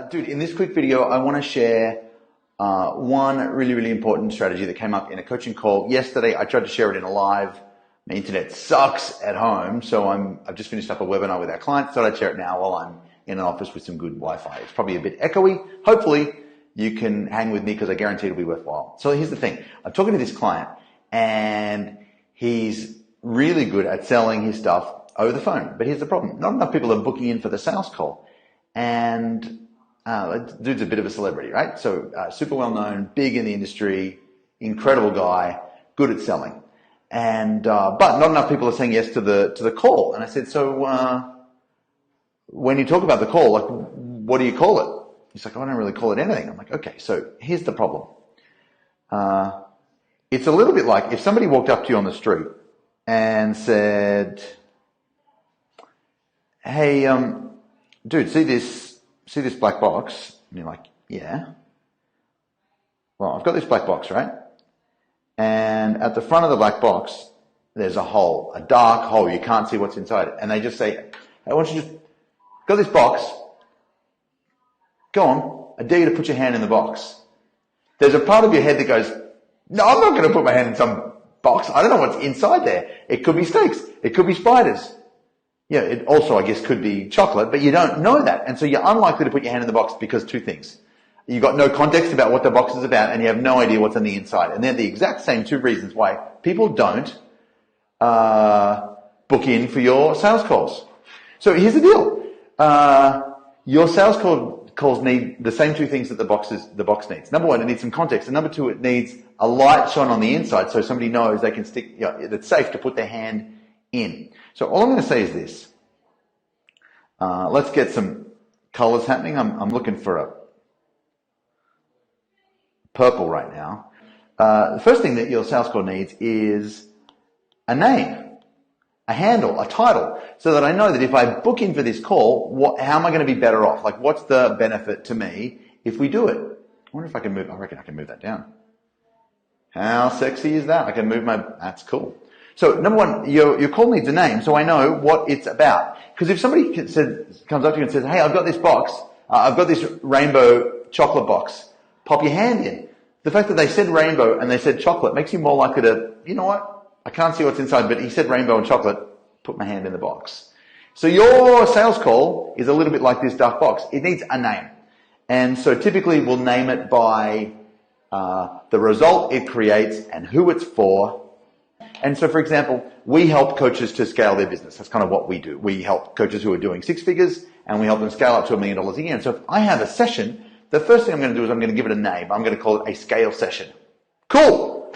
Dude, in this quick video, I want to share one really, really important strategy that came up in a coaching call yesterday. I tried to share it in a live. My internet sucks at home, so I've just finished up a webinar with our clients. Thought I'd share it now while I'm in an office with some good Wi-Fi. It's probably a bit echoey. Hopefully, you can hang with me because I guarantee it'll be worthwhile. So here's the thing. I'm talking to this client, and he's really good at selling his stuff over the phone. But here's the problem. Not enough people are booking in for the sales call. And dude's a bit of a celebrity, right? So super well known, big in the industry, incredible guy, good at selling. And but not enough people are saying yes to the call. And I said, so when you talk about the call, like, what do you call it? He's like, I don't really call it anything. I'm like, okay, so here's the problem. It's a little bit like if somebody walked up to you on the street and said, hey, dude, see this black box? And you're like, yeah. Well, I've got this black box, right? And at the front of the black box, there's a hole, a dark hole. You can't see what's inside it. And they just say, hey, why don't you just, got this box. Go on. I dare you to put your hand in the box. There's a part of your head that goes, no, I'm not going to put my hand in some box. I don't know what's inside there. It could be snakes. It could be spiders. Yeah, it also, I guess, could be chocolate, but you don't know that. And so you're unlikely to put your hand in the box because two things. You've got no context about what the box is about, and you have no idea what's on the inside. And they're the exact same two reasons why people don't book in for your sales calls. So here's the deal. Your sales calls need the same two things that the box needs. Number one, it needs some context. And number two, it needs a light shone on the inside so somebody knows they can stick, it's safe to put their hand in. So all I'm going to say is this. Let's get some colors happening. I'm looking for a purple right now. The first thing that your sales call needs is a name, a handle, a title, so that I know that if I book in for this call, how am I going to be better off? Like, what's the benefit to me if we do it? I wonder if I can move, I reckon I can move that down. How sexy is that? I can move that's cool. So number one, your call needs a name, so I know what it's about. Because if somebody comes up to you and says, hey, I've got this box, I've got this rainbow chocolate box, pop your hand in. The fact that they said rainbow and they said chocolate makes you more likely to, you know what, I can't see what's inside, but he said rainbow and chocolate, put my hand in the box. So your sales call is a little bit like this dark box. It needs a name. And so typically we'll name it by the result it creates and who it's for. And so, for example, we help coaches to scale their business. That's kind of what we do. We help coaches who are doing six figures, and we help them scale up to $1 million a year. And so if I have a session, the first thing I'm going to do is I'm going to give it a name. I'm going to call it a scale session. Cool.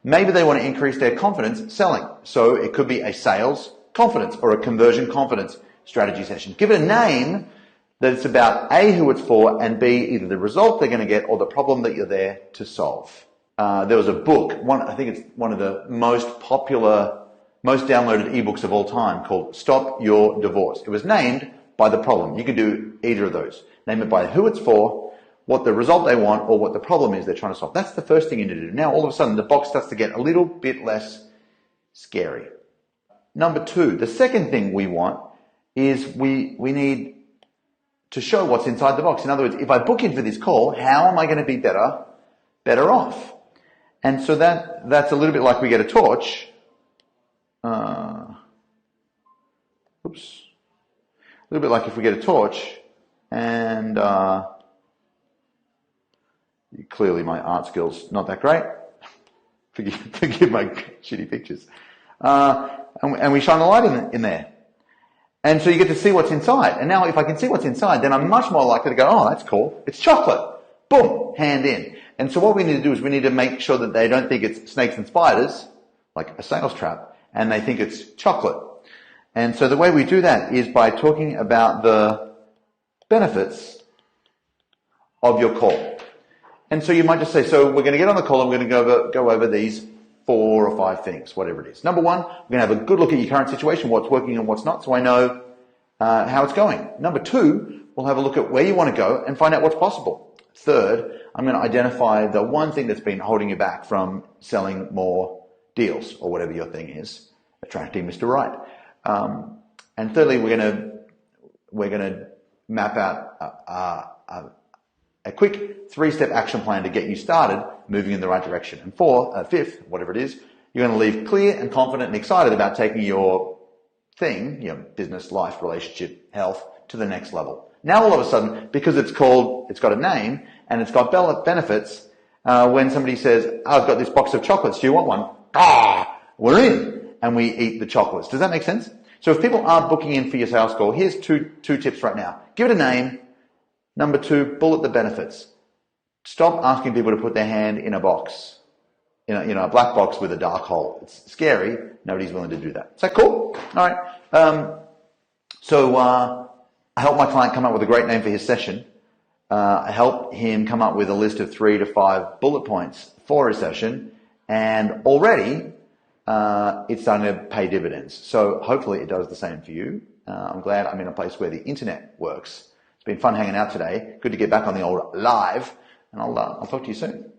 Maybe they want to increase their confidence selling. So it could be a sales confidence or a conversion confidence strategy session. Give it a name that it's about A, who it's for, and B, either the result they're going to get or the problem that you're there to solve. There was a book, I think it's one of the most popular, most downloaded ebooks of all time called Stop Your Divorce. It was named by the problem. You can do either of those. Name it by who it's for, what the result they want, or what the problem is they're trying to solve. That's the first thing you need to do. Now, all of a sudden, the box starts to get a little bit less scary. Number two, the second thing we want is we need to show what's inside the box. In other words, if I book in for this call, how am I going to be better off? And so that's a little bit like we get a torch. A little bit like if we get a torch and clearly my art skills not that great. Forgive my shitty pictures. And we shine a light in there. And so you get to see what's inside. And now if I can see what's inside, then I'm much more likely to go, oh, that's cool. It's chocolate. Boom, hand in. And so what we need to do is we need to make sure that they don't think it's snakes and spiders, like a sales trap, and they think it's chocolate. And so the way we do that is by talking about the benefits of your call. And so you might just say, so we're going to get on the call and we're going to go over these 4 or 5 things, whatever it is. Number one, we're going to have a good look at your current situation, what's working and what's not, so I know how it's going. Number two, we'll have a look at where you want to go and find out what's possible. Third, I'm going to identify the one thing that's been holding you back from selling more deals or whatever your thing is, attracting Mr. Right. And thirdly, we're going to map out a quick 3-step action plan to get you started moving in the right direction. And fifth, whatever it is, you're going to leave clear and confident and excited about taking your thing, your business, life, relationship, health, to the next level. Now all of a sudden, because it's got a name and it's got benefits, when somebody says, I've got this box of chocolates, do you want one? We're in, and we eat the chocolates. Does that make sense? So if people aren't booking in for your sales call, here's two tips right now. Give it a name. Number 2, bullet the benefits. Stop asking people to put their hand in a box, a black box with a dark hole. It's scary. Nobody's willing to do that. Is that cool? All right. So I helped my client come up with a great name for his session. I helped him come up with a list of 3 to 5 bullet points for his session, and already it's starting to pay dividends. So hopefully it does the same for you. I'm glad I'm in a place where the internet works. It's been fun hanging out today. Good to get back on the old live, and I'll talk to you soon.